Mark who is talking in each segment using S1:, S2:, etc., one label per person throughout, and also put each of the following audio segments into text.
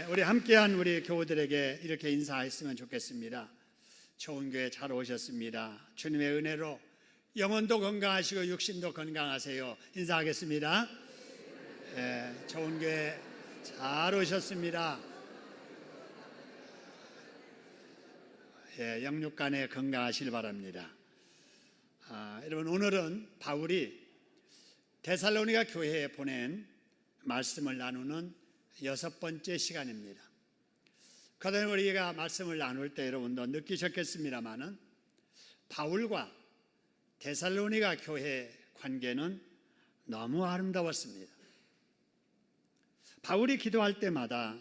S1: 우리 함께한 우리 교우들에게 이렇게 인사했으면 좋겠습니다. 좋은 교회 잘 오셨습니다. 주님의 은혜로 영혼도 건강하시고 육신도 건강하세요. 인사하겠습니다. 좋은 교회 잘 오셨습니다. 영육간에 건강하시길 바랍니다. 여러분, 오늘은 바울이 데살로니가 교회에 보낸 말씀을 나누는 6번째 시간입니다. 그동안 우리가 말씀을 나눌 때 여러분도 느끼셨겠습니다마는 바울과 데살로니가 교회 관계는 너무 아름다웠습니다. 바울이 기도할 때마다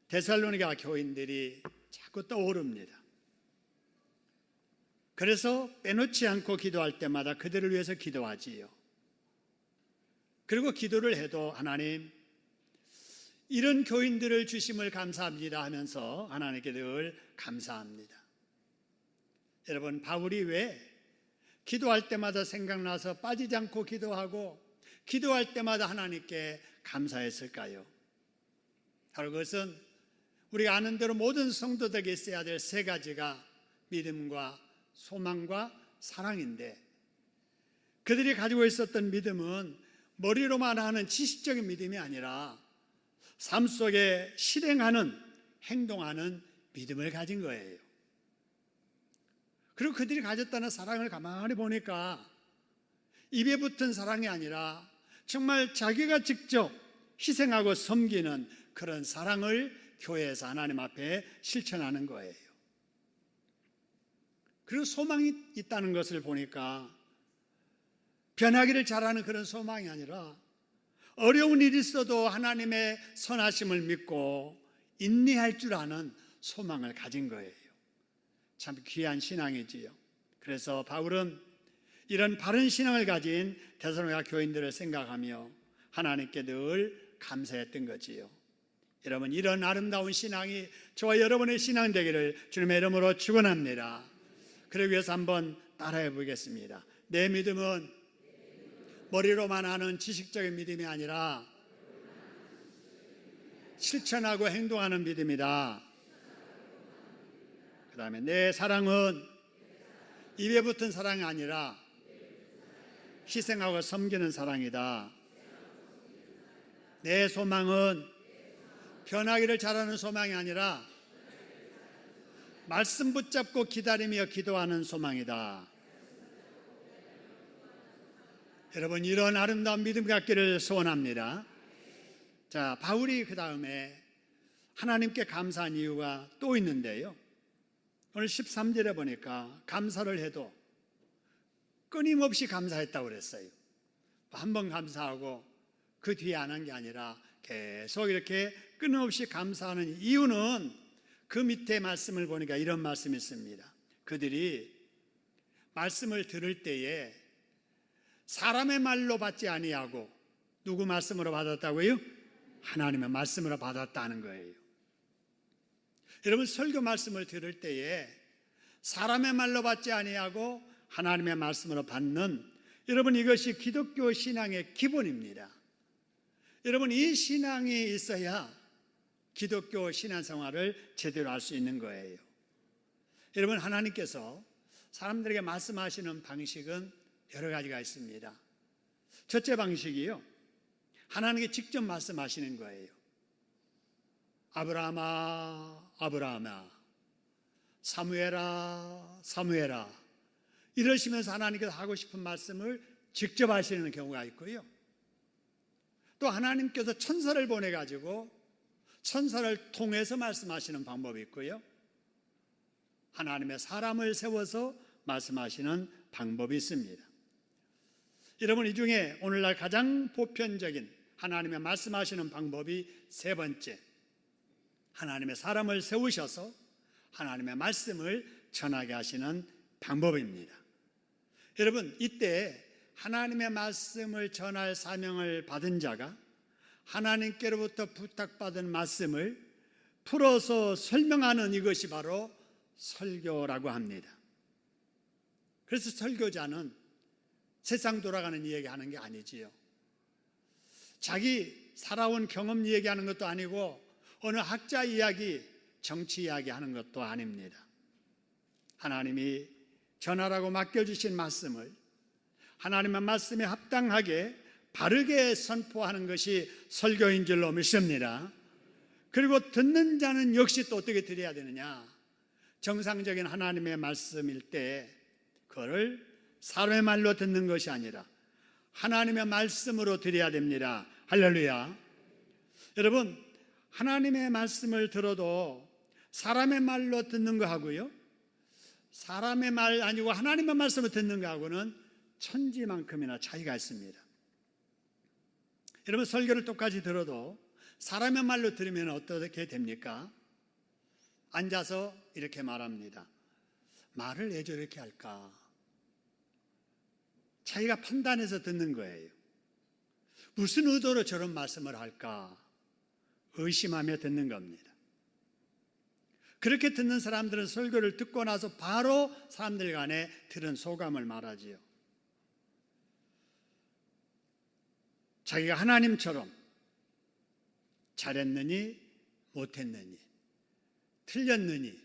S1: 데살로니가 교인들이 자꾸 떠오릅니다. 그래서 빼놓지 않고 기도할 때마다 그들을 위해서 기도하지요. 그리고 기도를 해도 하나님, 이런 교인들을 주심을 감사합니다 하면서 하나님께 늘 감사합니다. 여러분, 바울이 왜 기도할 때마다 생각나서 빠지지 않고 기도하고 기도할 때마다 하나님께 감사했을까요? 바로 그것은 우리가 아는 대로 모든 성도들에게 있어야 될 세 가지가 믿음과 소망과 사랑인데, 그들이 가지고 있었던 믿음은 머리로만 하는 지식적인 믿음이 아니라 삶 속에 실행하는, 행동하는 믿음을 가진 거예요. 그리고 그들이 가졌다는 사랑을 가만히 보니까 입에 붙은 사랑이 아니라 정말 자기가 직접 희생하고 섬기는 그런 사랑을 교회에서 하나님 앞에 실천하는 거예요. 그리고 소망이 있다는 것을 보니까 변하기를 잘하는 그런 소망이 아니라 어려운 일이 있어도 하나님의 선하심을 믿고 인내할 줄 아는 소망을 가진 거예요. 참 귀한 신앙이지요. 그래서 바울은 이런 바른 신앙을 가진 데살로니가 교인들을 생각하며 하나님께 늘 감사했던 거지요. 여러분, 이런 아름다운 신앙이 저와 여러분의 신앙 되기를 주님의 이름으로 축원합니다. 그러기 위해서 한번 따라해 보겠습니다. 내 믿음은 머리로만 하는 지식적인 믿음이 아니라 실천하고 행동하는 믿음이다. 그 다음에 내 사랑은 입에 붙은 사랑이 아니라 희생하고 섬기는 사랑이다. 내 소망은 변하기를 잘하는 소망이 아니라 말씀 붙잡고 기다리며 기도하는 소망이다. 여러분, 이런 아름다운 믿음 갖기를 소원합니다. 자, 바울이 그 다음에 하나님께 감사한 이유가 또 있는데요. 오늘 13절에 보니까 감사를 해도 끊임없이 감사했다고 그랬어요. 한 번 감사하고 그 뒤에 안 한 게 아니라 계속 이렇게 끊임없이 감사하는 이유는 그 밑에 말씀을 보니까 이런 말씀이 있습니다. 그들이 말씀을 들을 때에 사람의 말로 받지 아니하고 누구 말씀으로 받았다고요? 하나님의 말씀으로 받았다는 거예요. 여러분, 설교 말씀을 들을 때에 사람의 말로 받지 아니하고 하나님의 말씀으로 받는, 여러분, 이것이 기독교 신앙의 기본입니다. 여러분, 이 신앙이 있어야 기독교 신앙생활을 제대로 할 수 있는 거예요. 여러분, 하나님께서 사람들에게 말씀하시는 방식은 여러 가지가 있습니다. 첫째 방식이요, 하나님께 직접 말씀하시는 거예요. 아브라함아, 아브라함아, 사무엘아, 사무엘아, 이러시면서 하나님께서 하고 싶은 말씀을 직접 하시는 경우가 있고요. 또 하나님께서 천사를 보내가지고 천사를 통해서 말씀하시는 방법이 있고요. 하나님의 사람을 세워서 말씀하시는 방법이 있습니다. 여러분, 이 중에 오늘날 가장 보편적인 하나님의 말씀하시는 방법이 세 번째, 하나님의 사람을 세우셔서 하나님의 말씀을 전하게 하시는 방법입니다. 여러분, 이때 하나님의 말씀을 전할 사명을 받은 자가 하나님께로부터 부탁받은 말씀을 풀어서 설명하는 이것이 바로 설교라고 합니다. 그래서 설교자는 세상 돌아가는 이야기 하는 게 아니지요. 자기 살아온 경험 얘기하는 것도 아니고 어느 학자 이야기, 정치 이야기 하는 것도 아닙니다. 하나님이 전하라고 맡겨주신 말씀을 하나님의 말씀에 합당하게 바르게 선포하는 것이 설교인 줄로 믿습니다. 그리고 듣는 자는 역시 또 어떻게 들어야 되느냐? 정상적인 하나님의 말씀일 때 그거를 사람의 말로 듣는 것이 아니라 하나님의 말씀으로 들어야 됩니다. 할렐루야. 여러분, 하나님의 말씀을 들어도 사람의 말로 듣는 거하고요, 사람의 말 아니고 하나님의 말씀을 듣는 거하고는 천지만큼이나 차이가 있습니다. 여러분, 설교를 똑같이 들어도 사람의 말로 들으면 어떻게 됩니까? 앉아서 이렇게 말합니다. 말을 왜 저렇게 할까? 자기가 판단해서 듣는 거예요. 무슨 의도로 저런 말씀을 할까? 의심하며 듣는 겁니다. 그렇게 듣는 사람들은 설교를 듣고 나서 바로 사람들 간에 들은 소감을 말하지요. 자기가 하나님처럼 잘했느니 못했느니 틀렸느니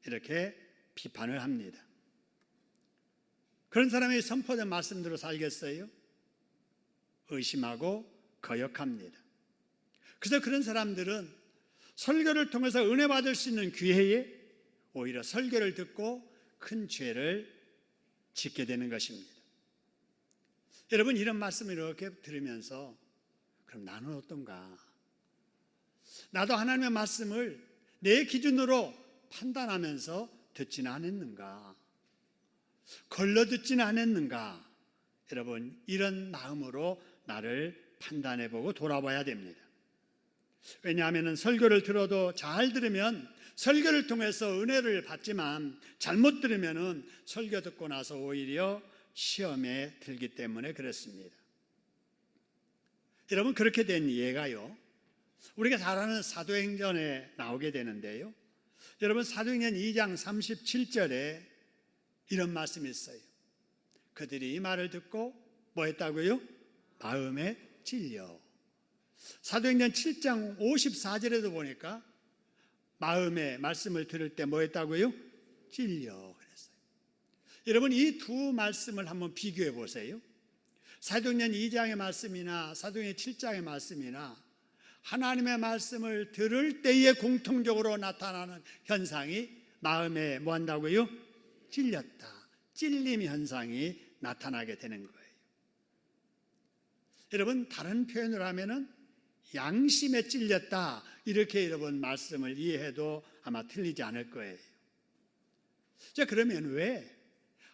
S1: 이렇게 비판을 합니다. 그런 사람이 선포된 말씀대로 살겠어요? 의심하고 거역합니다. 그래서 그런 사람들은 설교를 통해서 은혜 받을 수 있는 기회에 오히려 설교를 듣고 큰 죄를 짓게 되는 것입니다. 여러분, 이런 말씀을 이렇게 들으면서 그럼 나는 어떤가? 나도 하나님의 말씀을 내 기준으로 판단하면서 듣지는 않았는가? 걸러 듣지는 않았는가? 여러분, 이런 마음으로 나를 판단해보고 돌아봐야 됩니다. 왜냐하면 설교를 들어도 잘 들으면 설교를 통해서 은혜를 받지만 잘못 들으면 설교 듣고 나서 오히려 시험에 들기 때문에 그렇습니다. 여러분, 그렇게 된 예가요, 우리가 잘 아는 사도행전에 나오게 되는데요, 여러분, 사도행전 2장 37절에 이런 말씀이 있어요. 그들이 이 말을 듣고 뭐 했다고요? 마음에 찔려. 사도행전 7장 54절에도 보니까 마음에 말씀을 들을 때 뭐 했다고요? 찔려 그랬어요. 여러분, 이 두 말씀을 한번 비교해 보세요. 사도행전 2장의 말씀이나 사도행전 7장의 말씀이나 하나님의 말씀을 들을 때에 공통적으로 나타나는 현상이 마음에 뭐 한다고요? 찔렸다. 찔림 현상이 나타나게 되는 거예요. 여러분, 다른 표현을 하면은 양심에 찔렸다, 이렇게 여러분 말씀을 이해해도 아마 틀리지 않을 거예요. 자, 그러면 왜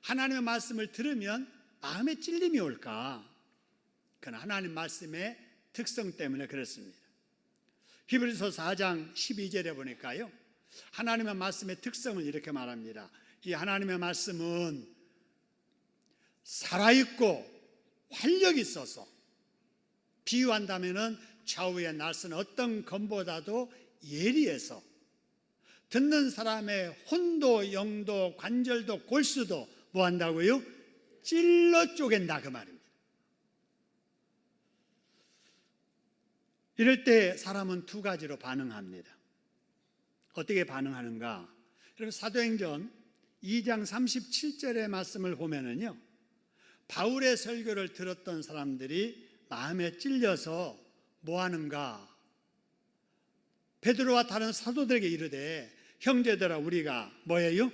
S1: 하나님의 말씀을 들으면 마음에 찔림이 올까? 그건 하나님 말씀의 특성 때문에 그렇습니다. 히브리서 4장 12절에 보니까요, 하나님의 말씀의 특성을 이렇게 말합니다. 이 하나님의 말씀은 살아있고 활력이 있어서, 비유한다면은 좌우에 날선 어떤 검보다도 예리해서 듣는 사람의 혼도, 영도, 관절도, 골수도 뭐 한다고요? 찔러 쪼갠다, 그 말입니다. 이럴 때 사람은 두 가지로 반응합니다. 어떻게 반응하는가? 여러분, 사도행전 2장 37절의 말씀을 보면은요, 바울의 설교를 들었던 사람들이 마음에 찔려서 뭐 하는가? 베드로와 다른 사도들에게 이르되, 형제들아, 우리가 뭐예요?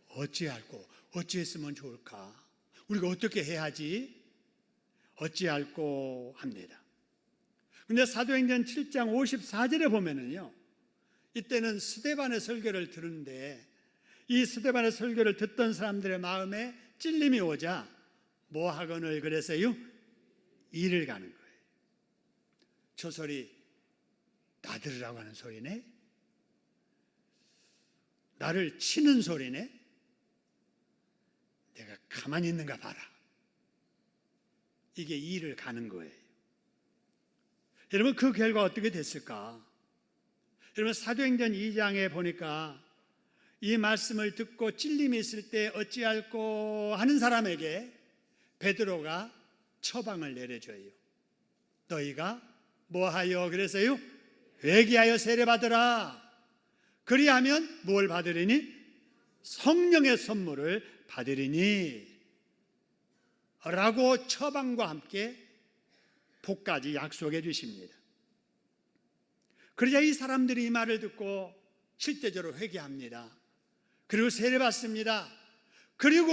S1: 어찌할꼬? 어찌했으면 좋을까? 우리가 어떻게 해야지? 어찌할꼬 합니다. 근데 사도행전 7장 54절에 보면은요, 이때는 스데반의 설교를 들었는데 이 스데반의 설교를 듣던 사람들의 마음에 찔림이 오자 뭐 하거늘 그랬어요? 일을 가는 거예요. 저 소리 나 들으라고 하는 소리네? 나를 치는 소리네? 내가 가만히 있는가 봐라. 이게 일을 가는 거예요. 여러분, 그 결과 어떻게 됐을까? 여러분, 사도행전 2장에 보니까 이 말씀을 듣고 찔림이 있을 때 어찌할꼬 하는 사람에게 베드로가 처방을 내려줘요. 너희가 뭐하여 그랬어요? 회개하여 세례받으라. 그리하면 뭘 받으리니? 성령의 선물을 받으리니 라고 처방과 함께 복까지 약속해 주십니다. 그러자 이 사람들이 이 말을 듣고 실제적으로 회개합니다. 그리고 세례받습니다. 그리고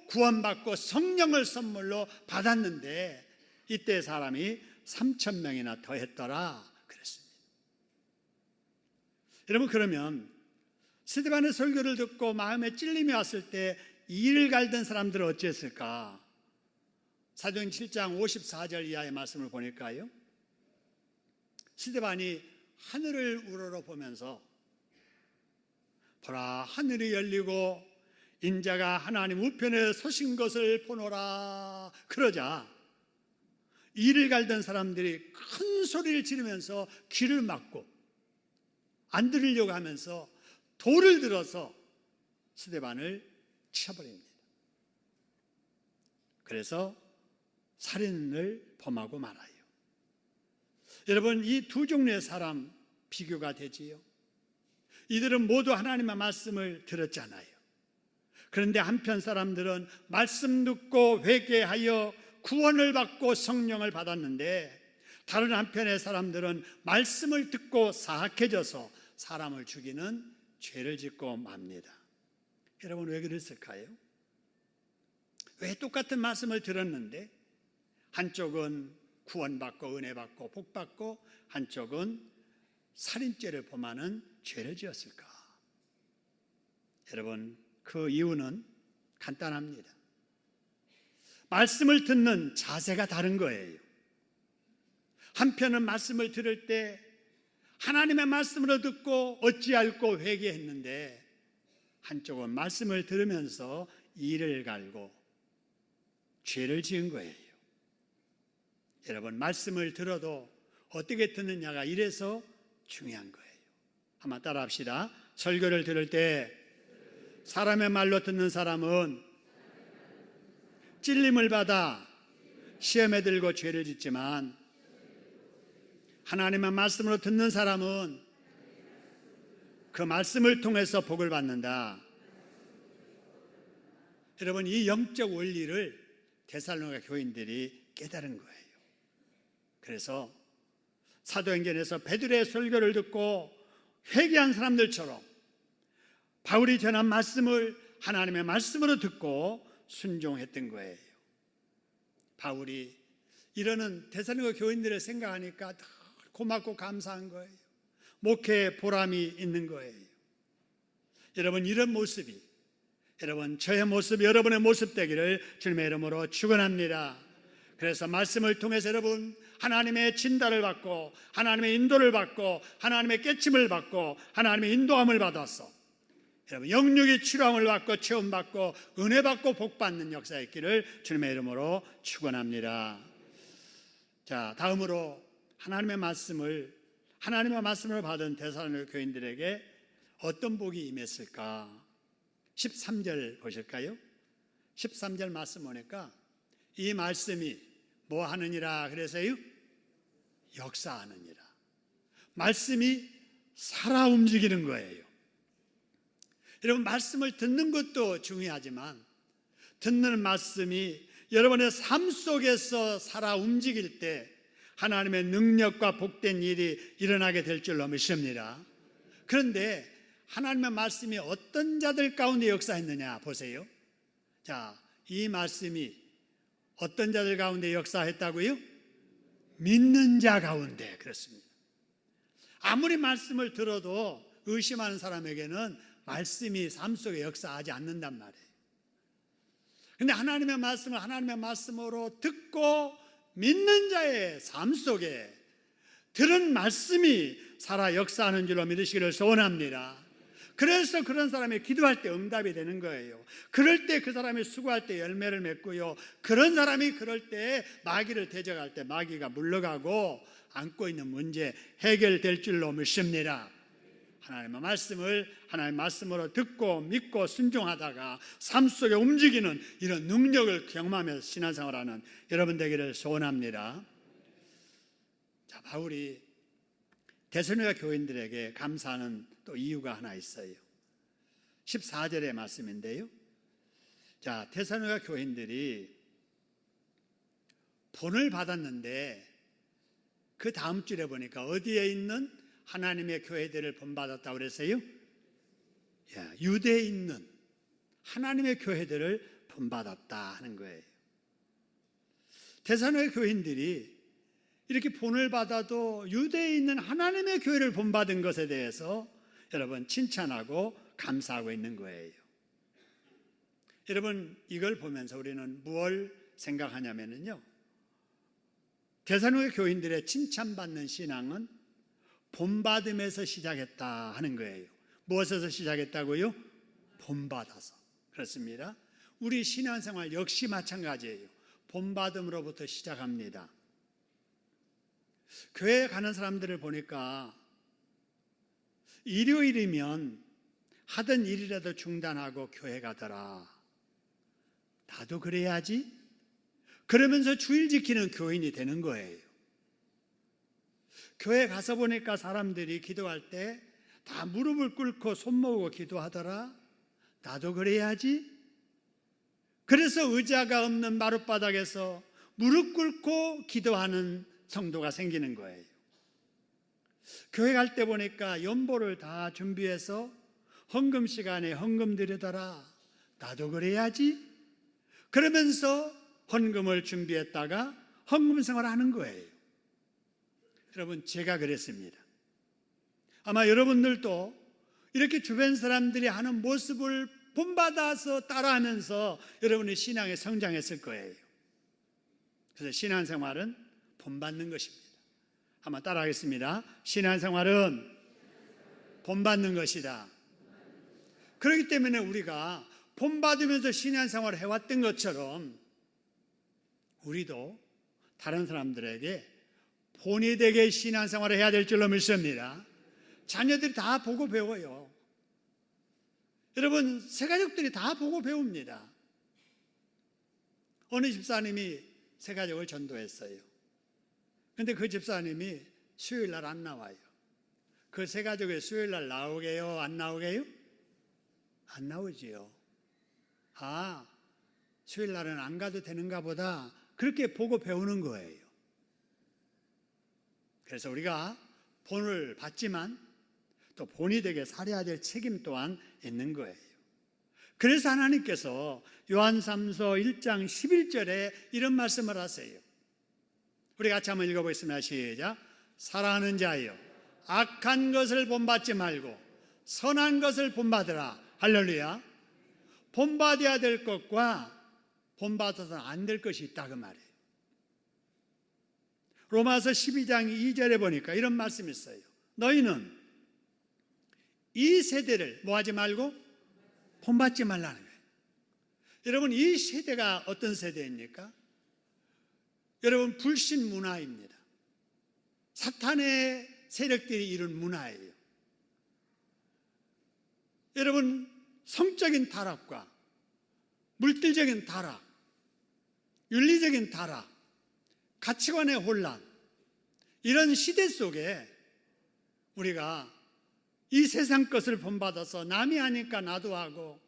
S1: 구원받고 성령을 선물로 받았는데 이때 사람이 3,000명이나 더했더라 그랬습니다. 여러분, 그러면 스데반의 설교를 듣고 마음에 찔림이 왔을 때 이를 갈던 사람들은 어찌했을까? 사도행 7장 54절 이하의 말씀을 보니까요, 스데반이 하늘을 우러러 보면서 보라, 하늘이 열리고 인자가 하나님 우편에 서신 것을 보노라 그러자 이를 갈던 사람들이 큰 소리를 지르면서 귀를 막고 안 들으려고 하면서 돌을 들어서 스데반을 쳐버립니다. 그래서 살인을 범하고 말아요. 여러분, 이 두 종류의 사람 비교가 되지요. 이들은 모두 하나님의 말씀을 들었잖아요. 그런데 한편 사람들은 말씀 듣고 회개하여 구원을 받고 성령을 받았는데, 다른 한편의 사람들은 말씀을 듣고 사악해져서 사람을 죽이는 죄를 짓고 맙니다. 여러분, 왜 그랬을까요? 왜 똑같은 말씀을 들었는데 한쪽은 구원받고 은혜받고 복받고 한쪽은 살인죄를 범하는 죄를 지었을까? 여러분, 그 이유는 간단합니다. 말씀을 듣는 자세가 다른 거예요. 한편은 말씀을 들을 때 하나님의 말씀으로 듣고 어찌할꼬 회개했는데, 한쪽은 말씀을 들으면서 이를 갈고 죄를 지은 거예요. 여러분, 말씀을 들어도 어떻게 듣느냐가 이래서 중요한 거예요. 한번 따라 합시다. 설교를 들을 때 사람의 말로 듣는 사람은 찔림을 받아 시험에 들고 죄를 짓지만, 하나님의 말씀으로 듣는 사람은 그 말씀을 통해서 복을 받는다. 여러분, 이 영적 원리를 데살로니가 교인들이 깨달은 거예요. 그래서 사도행전에서 베드로의 설교를 듣고 회개한 사람들처럼 바울이 전한 말씀을 하나님의 말씀으로 듣고 순종했던 거예요. 바울이 이러는 데살로니가 교인들을 생각하니까 더 고맙고 감사한 거예요. 목회에 보람이 있는 거예요. 여러분, 이런 모습이 여러분, 저의 모습, 여러분의 모습 되기를 주님의 이름으로 축원합니다. 그래서 말씀을 통해서 여러분 하나님의 진단을 받고 하나님의 인도를 받고 하나님의 깨침을 받고 하나님의 인도함을 받아서 여러분 영육이 치료함을 받고 체험받고 은혜 받고 복 받는 역사가 있기를 주님의 이름으로 축원합니다. 자, 다음으로 하나님의 말씀을 받은 데살로니가 교인들에게 어떤 복이 임했을까? 13절 보실까요? 13절 말씀 보니까 이 말씀이 뭐 하느니라 그래서요? 역사하느니라. 말씀이 살아 움직이는 거예요. 여러분, 말씀을 듣는 것도 중요하지만 듣는 말씀이 여러분의 삶 속에서 살아 움직일 때 하나님의 능력과 복된 일이 일어나게 될 줄로 믿습니다. 그런데 하나님의 말씀이 어떤 자들 가운데 역사했느냐 보세요. 자, 이 말씀이 어떤 자들 가운데 역사했다고요? 믿는 자 가운데. 그렇습니다. 아무리 말씀을 들어도 의심하는 사람에게는 말씀이 삶 속에 역사하지 않는단 말이에요. 그런데 하나님의 말씀을 하나님의 말씀으로 듣고 믿는 자의 삶 속에 들은 말씀이 살아 역사하는 줄로 믿으시기를 소원합니다. 그래서 그런 사람이 기도할 때 응답이 되는 거예요. 그럴 때 그 사람이 수고할 때 열매를 맺고요. 그런 사람이 그럴 때 마귀를 대적할 때 마귀가 물러가고 안고 있는 문제 해결될 줄로 믿습니다. 하나님의 말씀으로 듣고 믿고 순종하다가 삶 속에 움직이는 이런 능력을 경험하면서 신앙생활하는 여러분 되기를 소원합니다. 자, 바울이 데살로니가 교인들에게 감사하는 또 이유가 하나 있어요. 14절의 말씀인데요. 자, 데살로니가 교인들이 본을 받았는데 그 다음 줄에 보니까 어디에 있는 하나님의 교회들을 본받았다고 그랬어요? 유대에 있는 하나님의 교회들을 본받았다 하는 거예요. 데살로니가 교인들이 이렇게 본을 받아도 유대에 있는 하나님의 교회를 본받은 것에 대해서 여러분 칭찬하고 감사하고 있는 거예요. 여러분 이걸 보면서 우리는 무엇을 생각하냐면요, 데살로니가 교인들의 칭찬받는 신앙은 본받음에서 시작했다 하는 거예요. 무엇에서 시작했다고요? 본받아서. 그렇습니다. 우리 신앙생활 역시 마찬가지예요. 본받음으로부터 시작합니다. 교회에 가는 사람들을 보니까 일요일이면 하던 일이라도 중단하고 교회 가더라. 나도 그래야지. 그러면서 주일 지키는 교인이 되는 거예요. 교회 가서 보니까 사람들이 기도할 때 다 무릎을 꿇고 손 모으고 기도하더라. 나도 그래야지. 그래서 의자가 없는 마룻바닥에서 무릎 꿇고 기도하는 성도가 생기는 거예요. 교회 갈 때 보니까 연보를 다 준비해서 헌금 시간에 헌금 드리더라. 나도 그래야지. 그러면서 헌금을 준비했다가 헌금 생활을 하는 거예요. 여러분, 제가 그랬습니다. 아마 여러분들도 이렇게 주변 사람들이 하는 모습을 본받아서 따라하면서 여러분의 신앙에 성장했을 거예요. 그래서 신앙생활은 본받는 것입니다. 한번 따라하겠습니다. 신앙생활은 본받는 것이다. 그렇기 때문에 우리가 본받으면서 신앙생활을 해왔던 것처럼 우리도 다른 사람들에게 본이 되게 신앙생활을 해야 될 줄로 믿습니다. 자녀들이 다 보고 배워요. 여러분, 새가족들이 다 보고 배웁니다. 어느 집사님이 새가족을 전도했어요. 근데 그 집사님이 수요일 날 안 나와요. 그 새가족이 수요일 날 나오게요? 안 나오게요? 안 나오지요. 아, 수요일 날은 안 가도 되는가 보다. 그렇게 보고 배우는 거예요. 그래서 우리가 본을 받지만 또 본이 되게 살아야 될 책임 또한 있는 거예요. 그래서 하나님께서 요한3서 1장 11절에 이런 말씀을 하세요. 우리 같이 한번 읽어보겠습니다. 시작. 사랑하는 자여, 악한 것을 본받지 말고 선한 것을 본받으라. 할렐루야. 본받아야 될 것과 본받아서는 안 될 것이 있다 그 말이에요. 로마서 12장 2절에 보니까 이런 말씀이 있어요. 너희는 이 세대를 뭐하지 말고 본받지 말라는 거예요. 여러분, 이 세대가 어떤 세대입니까? 여러분, 불신 문화입니다. 사탄의 세력들이 이룬 문화예요. 여러분, 성적인 타락과 물질적인 타락, 윤리적인 타락, 가치관의 혼란, 이런 시대 속에 우리가 이 세상 것을 본받아서 남이 하니까 나도 하고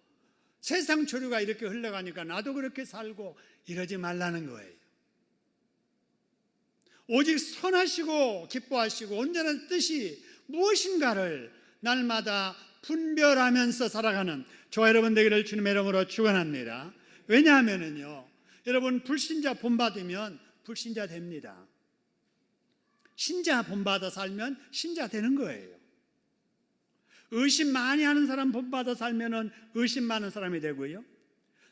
S1: 세상 조류가 이렇게 흘러가니까 나도 그렇게 살고 이러지 말라는 거예요. 오직 선하시고 기뻐하시고 온전한 뜻이 무엇인가를 날마다 분별하면서 살아가는 저와 여러분 되기를 주님의 이름으로 축원합니다. 왜냐하면요, 여러분, 불신자 본받으면 불신자 됩니다. 신자 본받아 살면 신자 되는 거예요. 의심 많이 하는 사람 본받아 살면 의심 많은 사람이 되고요,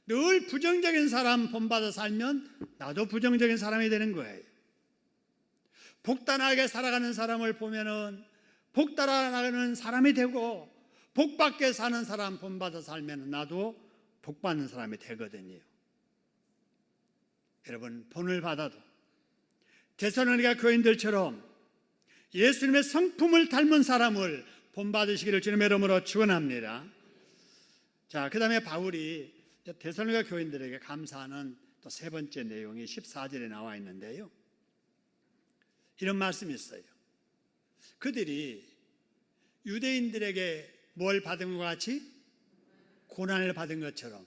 S1: 늘 부정적인 사람 본받아 살면 나도 부정적인 사람이 되는 거예요. 복단하게 살아가는 사람을 보면은 복 따라가는 사람이 되고, 복 받게 사는 사람 본받아 살면 나도 복 받는 사람이 되거든요. 여러분, 본을 받아도 데살로니가 교인들처럼 예수님의 성품을 닮은 사람을 본받으시기를 주님의 이름으로 축원합니다. 자, 그 다음에 바울이 데살로니가 교인들에게 감사하는 또 세 번째 내용이 14절에 나와 있는데요, 이런 말씀이 있어요. 그들이 유대인들에게 뭘 받은 것 같이? 고난을 받은 것처럼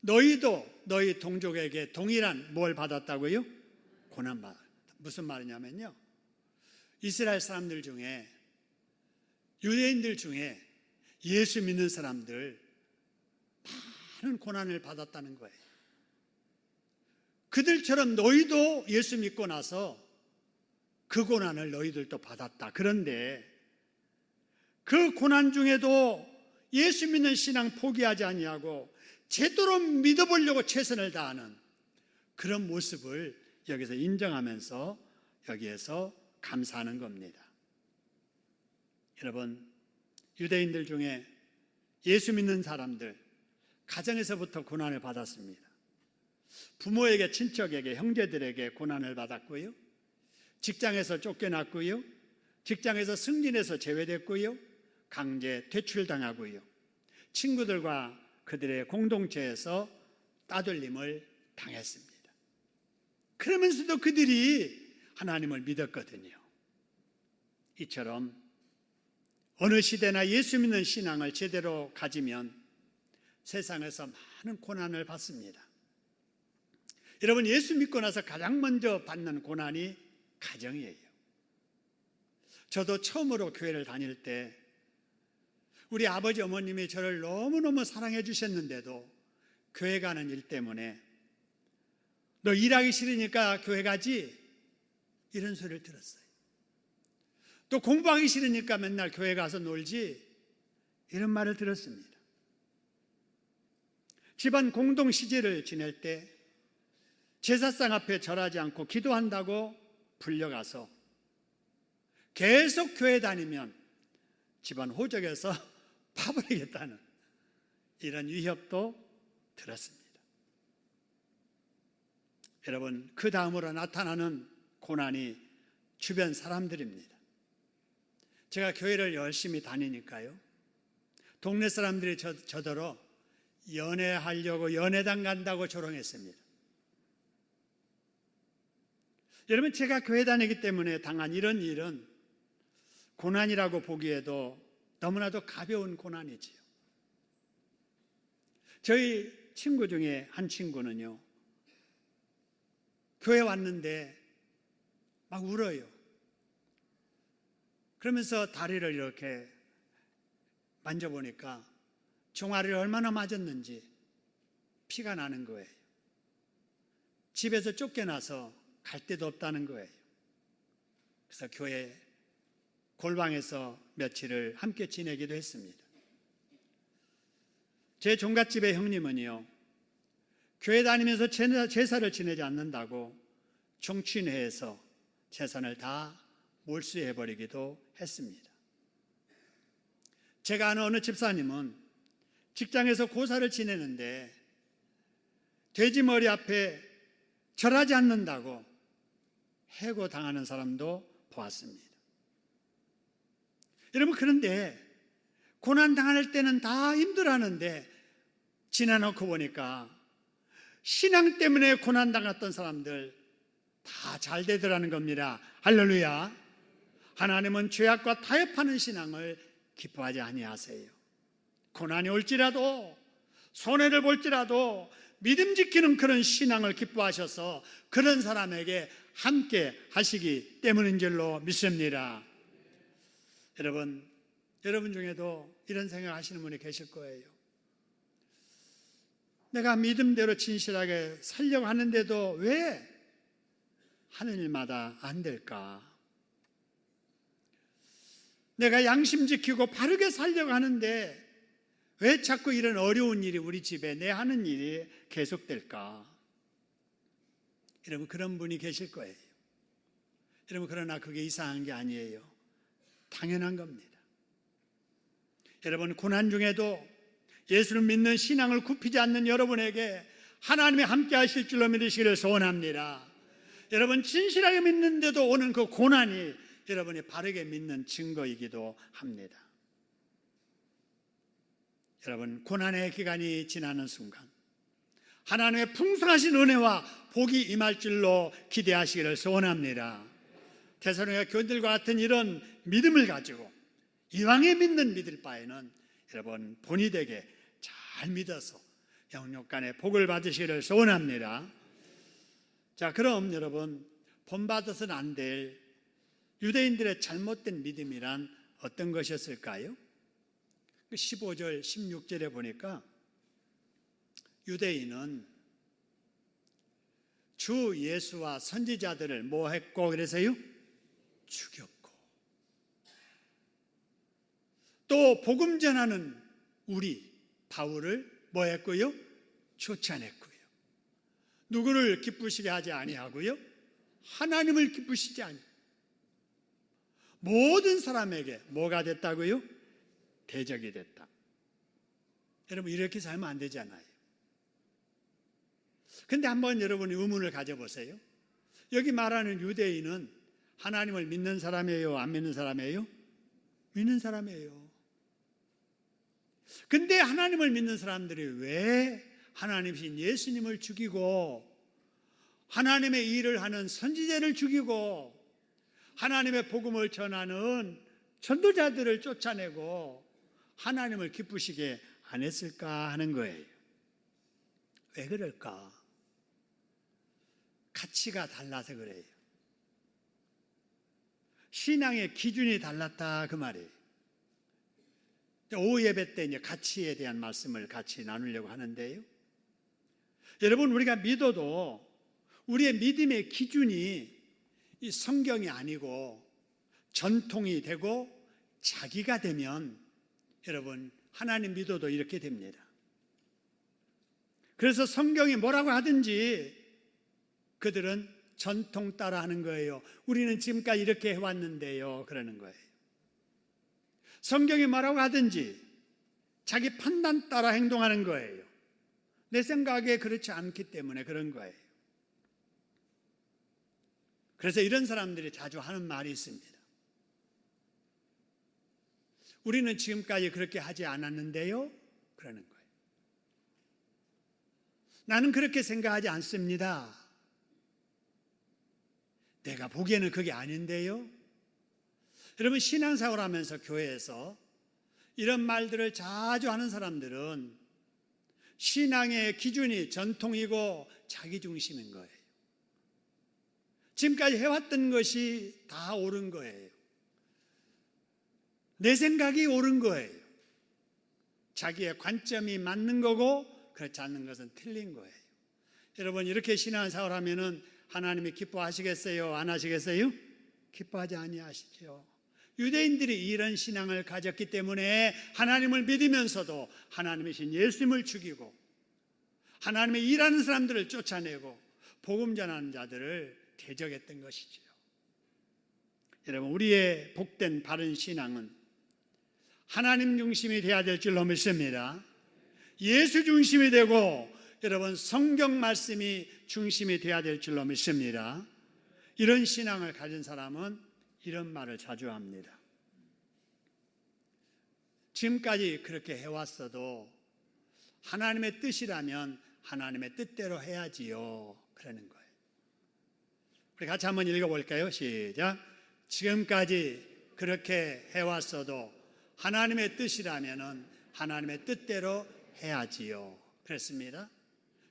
S1: 너희도 너희 동족에게 동일한 뭘 받았다고요? 고난받았다. 무슨 말이냐면요, 이스라엘 사람들 중에, 유대인들 중에 예수 믿는 사람들 많은 고난을 받았다는 거예요. 그들처럼 너희도 예수 믿고 나서 그 고난을 너희들도 받았다. 그런데 그 고난 중에도 예수 믿는 신앙 포기하지 아니하고 제대로 믿어보려고 최선을 다하는 그런 모습을 여기서 인정하면서 여기에서 감사하는 겁니다. 여러분, 유대인들 중에 예수 믿는 사람들 가정에서부터 고난을 받았습니다. 부모에게, 친척에게, 형제들에게 고난을 받았고요, 직장에서 쫓겨났고요, 직장에서 승진해서 제외됐고요, 강제 퇴출당하고요, 친구들과 그들의 공동체에서 따돌림을 당했습니다. 그러면서도 그들이 하나님을 믿었거든요. 이처럼 어느 시대나 예수 믿는 신앙을 제대로 가지면 세상에서 많은 고난을 받습니다. 여러분, 예수 믿고 나서 가장 먼저 받는 고난이 가정이에요. 저도 처음으로 교회를 다닐 때 우리 아버지 어머님이 저를 너무너무 사랑해 주셨는데도 교회 가는 일 때문에 너 일하기 싫으니까 교회 가지? 이런 소리를 들었어요. 또 공부하기 싫으니까 맨날 교회 가서 놀지? 이런 말을 들었습니다. 집안 공동 시제를 지낼 때 제사상 앞에 절하지 않고 기도한다고 불려가서 계속 교회 다니면 집안 호적에서 파버리겠다는 이런 위협도 들었습니다. 여러분, 그 다음으로 나타나는 고난이 주변 사람들입니다. 제가 교회를 열심히 다니니까요, 동네 사람들이 저더러 연애하려고 연애당 간다고 조롱했습니다. 여러분, 제가 교회 다니기 때문에 당한 이런 일은 고난이라고 보기에도 너무나도 가벼운 고난이지요. 저희 친구 중에 한 친구는요, 교회 왔는데 막 울어요. 그러면서 다리를 이렇게 만져보니까 종아리를 얼마나 맞았는지 피가 나는 거예요. 집에서 쫓겨나서 갈 데도 없다는 거예요. 그래서 교회 골방에서 며칠을 함께 지내기도 했습니다. 제 종갓집의 형님은요, 교회 다니면서 제사를 지내지 않는다고 종친회에서 재산을 다 몰수해버리기도 했습니다. 제가 아는 어느 집사님은 직장에서 고사를 지내는데 돼지머리 앞에 절하지 않는다고 해고당하는 사람도 보았습니다. 여러분, 그런데 고난당할 때는 다 힘들어하는데 지나놓고 보니까 신앙 때문에 고난당했던 사람들 다 잘 되더라는 겁니다. 할렐루야. 하나님은 죄악과 타협하는 신앙을 기뻐하지 아니하세요. 고난이 올지라도, 손해를 볼지라도 믿음 지키는 그런 신앙을 기뻐하셔서 그런 사람에게 함께 하시기 때문인 줄로 믿습니다. 여러분 중에도 이런 생각 하시는 분이 계실 거예요. 내가 믿음대로 진실하게 살려고 하는데도 왜 하는 일마다 안 될까? 내가 양심 지키고 바르게 살려고 하는데 왜 자꾸 이런 어려운 일이 우리 집에 내 하는 일이 계속될까? 여러분, 그런 분이 계실 거예요. 여러분, 그러나 그게 이상한 게 아니에요. 당연한 겁니다. 여러분, 고난 중에도 예수를 믿는 신앙을 굽히지 않는 여러분에게 하나님이 함께 하실 줄로 믿으시기를 소원합니다. 여러분, 진실하게 믿는데도 오는 그 고난이 여러분이 바르게 믿는 증거이기도 합니다. 여러분, 고난의 기간이 지나는 순간 하나님의 풍성하신 은혜와 복이 임할 줄로 기대하시기를 소원합니다. 데살로니가 교인들과 같은 이런 믿음을 가지고 이왕에 믿는 믿을 바에는 여러분 본이 되게 잘 믿어서 영육간에 복을 받으시기를 소원합니다. 자, 그럼 여러분 본받아서는 안 될 유대인들의 잘못된 믿음이란 어떤 것이었을까요? 15절 16절에 보니까 유대인은 주 예수와 선지자들을 뭐 했고 그래서요? 죽였고, 또 복음 전하는 우리 바울을 뭐 했고요? 쫓아냈고요. 누구를 기쁘시게 하지 아니하고요? 하나님을 기쁘시지 아니. 모든 사람에게 뭐가 됐다고요? 대적이 됐다. 여러분 이렇게 살면 안 되잖아요. 근데 한번 여러분이 의문을 가져보세요. 여기 말하는 유대인은 하나님을 믿는 사람이에요? 안 믿는 사람이에요? 믿는 사람이에요. 근데 하나님을 믿는 사람들이 왜 하나님이신 예수님을 죽이고 하나님의 일을 하는 선지자를 죽이고 하나님의 복음을 전하는 전도자들을 쫓아내고 하나님을 기쁘시게 안 했을까 하는 거예요. 왜 그럴까? 가치가 달라서 그래요. 신앙의 기준이 달랐다 그 말이에요. 오후 예배 때 이제 가치에 대한 말씀을 같이 나누려고 하는데요. 여러분 우리가 믿어도 우리의 믿음의 기준이 이 성경이 아니고 전통이 되고 자기가 되면 여러분 하나님 믿어도 이렇게 됩니다. 그래서 성경이 뭐라고 하든지 그들은 전통 따라 하는 거예요. 우리는 지금까지 이렇게 해왔는데요 그러는 거예요. 성경이 뭐라고 하든지 자기 판단 따라 행동하는 거예요. 내 생각에 그렇지 않기 때문에 그런 거예요. 그래서 이런 사람들이 자주 하는 말이 있습니다. 우리는 지금까지 그렇게 하지 않았는데요 그러는 거예요. 나는 그렇게 생각하지 않습니다. 내가 보기에는 그게 아닌데요. 여러분 신앙생활 하면서 교회에서 이런 말들을 자주 하는 사람들은 신앙의 기준이 전통이고 자기중심인 거예요. 지금까지 해왔던 것이 다 옳은 거예요. 내 생각이 옳은 거예요. 자기의 관점이 맞는 거고 그렇지 않는 것은 틀린 거예요. 여러분 이렇게 신앙생활 하면은 하나님이 기뻐하시겠어요? 안 하시겠어요? 기뻐하지 아니하시죠. 유대인들이 이런 신앙을 가졌기 때문에 하나님을 믿으면서도 하나님이신 예수님을 죽이고 하나님의 일하는 사람들을 쫓아내고 복음 전하는 자들을 대적했던 것이죠. 여러분 우리의 복된 바른 신앙은 하나님 중심이 되어야 될 줄로 믿습니다. 예수 중심이 되고 여러분 성경 말씀이 중심이 되어야 될 줄로 믿습니다. 이런 신앙을 가진 사람은 이런 말을 자주 합니다. 지금까지 그렇게 해왔어도 하나님의 뜻이라면 하나님의 뜻대로 해야지요 그러는 거예요. 우리 같이 한번 읽어볼까요? 시작. 지금까지 그렇게 해왔어도 하나님의 뜻이라면 하나님의 뜻대로 해야지요 그랬습니다.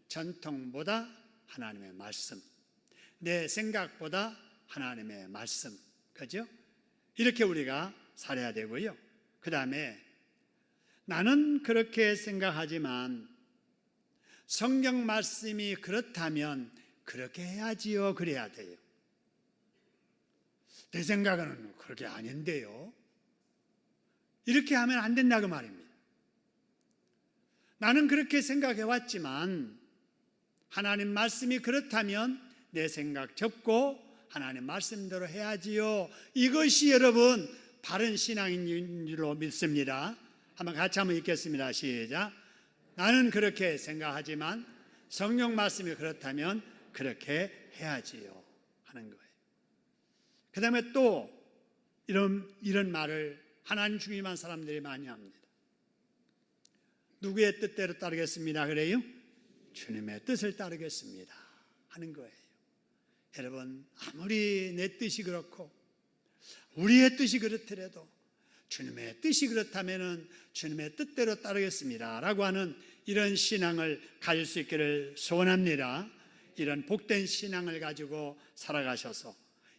S1: 전통보다 하나님의 말씀, 내 생각보다 하나님의 말씀, 그죠? 이렇게 우리가 살아야 되고요. 그 다음에 나는 그렇게 생각하지만 성경 말씀이 그렇다면 그렇게 해야지요 그래야 돼요. 내 생각은 그렇게 아닌데요. 이렇게 하면 안 된다 그 말입니다. 나는 그렇게 생각해 왔지만 하나님 말씀이 그렇다면 내 생각 접고 하나님 말씀대로 해야지요. 이것이 여러분 바른 신앙인 줄로 믿습니다. 한번 같이 한번 읽겠습니다. 시작. 나는 그렇게 생각하지만 성경 말씀이 그렇다면 그렇게 해야지요 하는 거예요. 그 다음에 또 이런 말을 하나님 중심한 사람들이 많이 합니다. 누구의 뜻대로 따르겠습니다 그래요? 주님의 뜻을 따르겠습니다 하는 거예요. 여러분 아무리 내 뜻이 그렇고 우리의 뜻이 그렇더라도 주님의 뜻이 그렇다면 주님의 뜻대로 따르겠습니다 라고 하는 이런 신앙을 가질 수 있기를 소원합니다. 이런 복된 신앙을 가지고 살아가셔서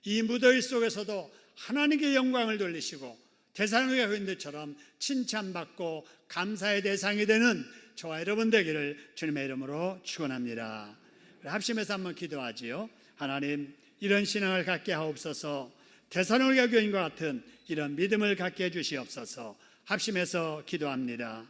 S1: 이 무더위 속에서도 하나님께 영광을 돌리시고 데살로니가 교인들처럼 칭찬받고 감사의 대상이 되는 저와 여러분 되기를 주님의 이름으로 축원합니다. 합심해서 한번 기도하지요. 하나님, 이런 신앙을 갖게 하옵소서. 데살로니가 교인과 같은 이런 믿음을 갖게 해주시옵소서. 합심해서 기도합니다.